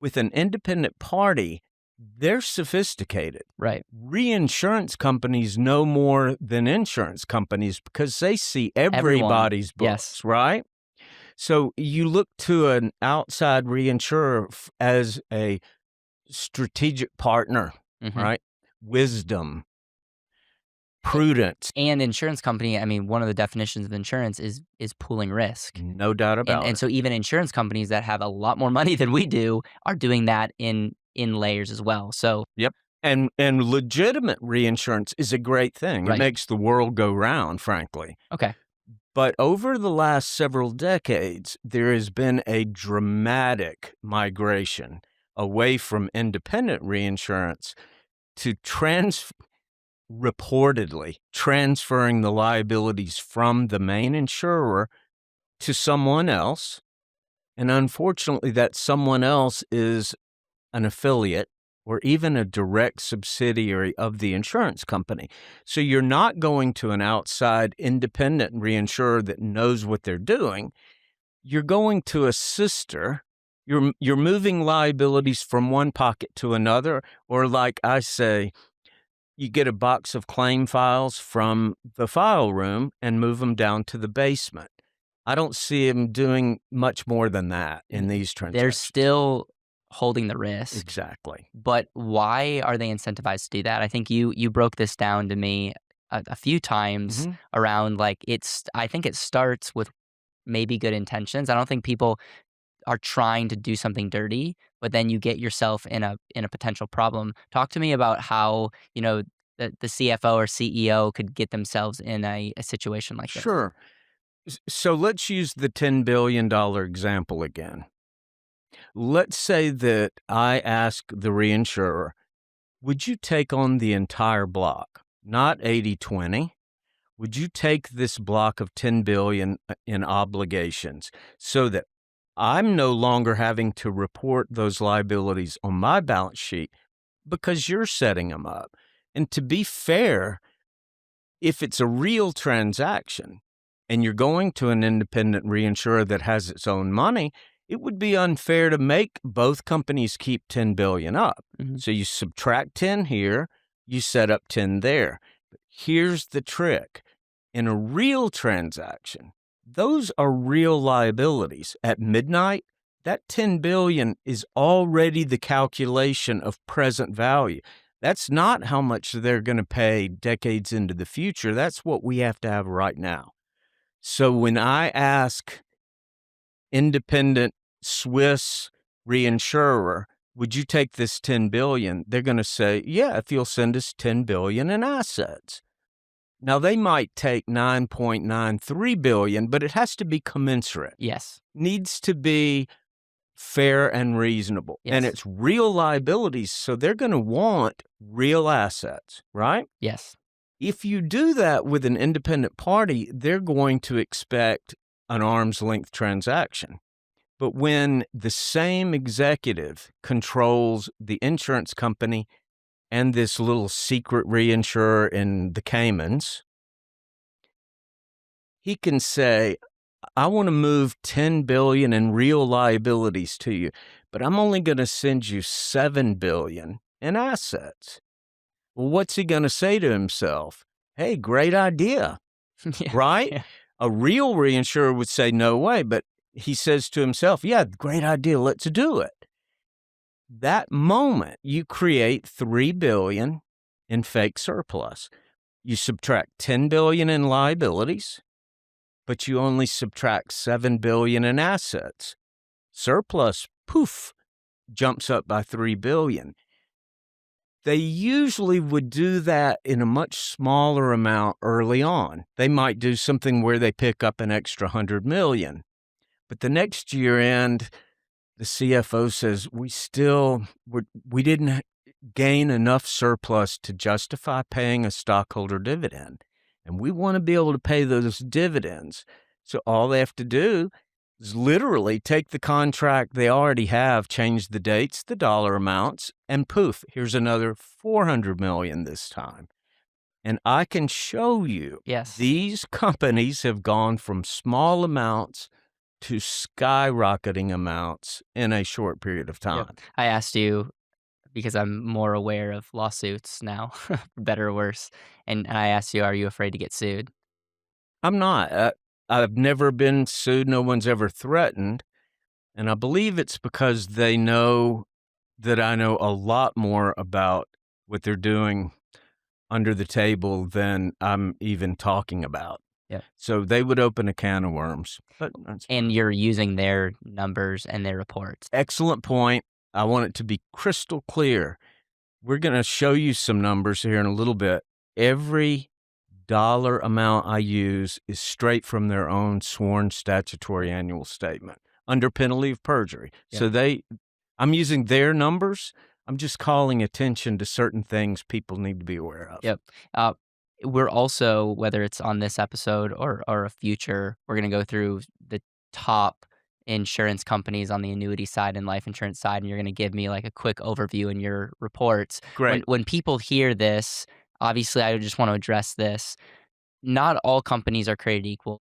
With an independent party, they're sophisticated. Right. Reinsurance companies know more than insurance companies because they see everybody's books, Yes. right? So you look to an outside reinsurer as a strategic partner, Hmm. right? Wisdom, prudence, And insurance company, I mean, one of the definitions of insurance is pooling risk. no doubt about And it. so even insurance companies that have a lot more money than we do are doing that in layers as well. So, Yep. And legitimate reinsurance is a great thing. It right. makes the world go round, frankly. Okay. But over the last several decades, there has been a dramatic migration away from independent reinsurance to reportedly transferring the liabilities from the main insurer to someone else. And unfortunately, that someone else is an affiliate or even a direct subsidiary of the insurance company. So you're not going to an outside independent reinsurer that knows what they're doing. You're going to a sister. You're moving liabilities from one pocket to another, or like I say, you get a box of claim files from the file room and move them down to the basement. I don't see them doing much more than that in these They're transactions. still holding the risk, Exactly. but why are they incentivized to do that? I think you broke this down to me a few times Mhm. around like I think it starts with maybe good intentions. I don't think people are trying to do something dirty, but then you get yourself in a potential problem. Talk to me about how, the CFO or CEO could get themselves in a situation like this. Sure. So let's use the $10 billion example again. Let's say that I ask the reinsurer, would you take on the entire block, not 80/20? Would you take this block of 10 billion in obligations so that I'm no longer having to report those liabilities on my balance sheet because you're setting them up? And to be fair, if it's a real transaction and you're going to an independent reinsurer that has its own money, it would be unfair to make both companies keep 10 billion up. Mhm. So you subtract 10 here, you set up 10 there. But here's the trick. In a real transaction, those are real liabilities. At midnight, that 10 billion is already the calculation of present value. That's not how much they're going to pay decades into the future. That's what we have to have right now. So when I ask independent Swiss reinsurer, would you take this 10 billion? They're going to say, yeah, if you'll send us 10 billion in assets. Now they might take 9.93 billion, but it has to be commensurate. Yes. Needs to be fair and reasonable. And Yes. it's real liabilities, so they're going to want real assets, right? Yes. If you do that with an independent party, they're going to expect an arm's length transaction. But when the same executive controls the insurance company and this little secret reinsurer in the Caymans, he can say, I want to move 10 billion in real liabilities to you, but I'm only going to send you 7 billion in assets. Well, what's he going to say to himself? Hey, great idea, Yeah. right? Yeah. A real reinsurer would say, no way, but he says to himself, yeah, great idea, let's do it. That moment, you create 3 billion in fake surplus. You subtract 10 billion in liabilities, but you only subtract 7 billion in assets. Surplus, poof, jumps up by 3 billion. They usually would do that in a much smaller amount early on. They might do something where they pick up an extra 100 million. But the next year end, the CFO says, we didn't gain enough surplus to justify paying a stockholder dividend. And we want to be able to pay those dividends. So all they have to do is literally take the contract they already have, change the dates, the dollar amounts, and poof, here's another 400 million this time. And I can show you Yes. these companies have gone from small amounts to skyrocketing amounts in a short period of Yep. time. I asked you because I'm more aware of lawsuits now, for better or worse, and I asked you, "Are you afraid to get sued?" I'm not. I've never been sued. No one's ever threatened. And I believe it's because they know that I know a lot more about what they're doing under the table than I'm even talking about. Yep. So they would open a can of worms. But that's And you're using their numbers and their reports. excellent point. I want it to be crystal clear. We're going to show you some numbers here in a little bit. Every dollar amount I use is straight from their own sworn statutory annual statement under penalty of perjury. Yep. So I'm using their numbers. I'm just calling attention to certain things people need to be aware of. Yep. Uh, we're also, whether it's on this episode or a future, we're gonna go through the top insurance companies on the annuity side and life insurance side, and you're gonna give me, like, a quick overview in your reports. When Great. when people hear this, obviously, I just wanna address this. Not all companies are created equal.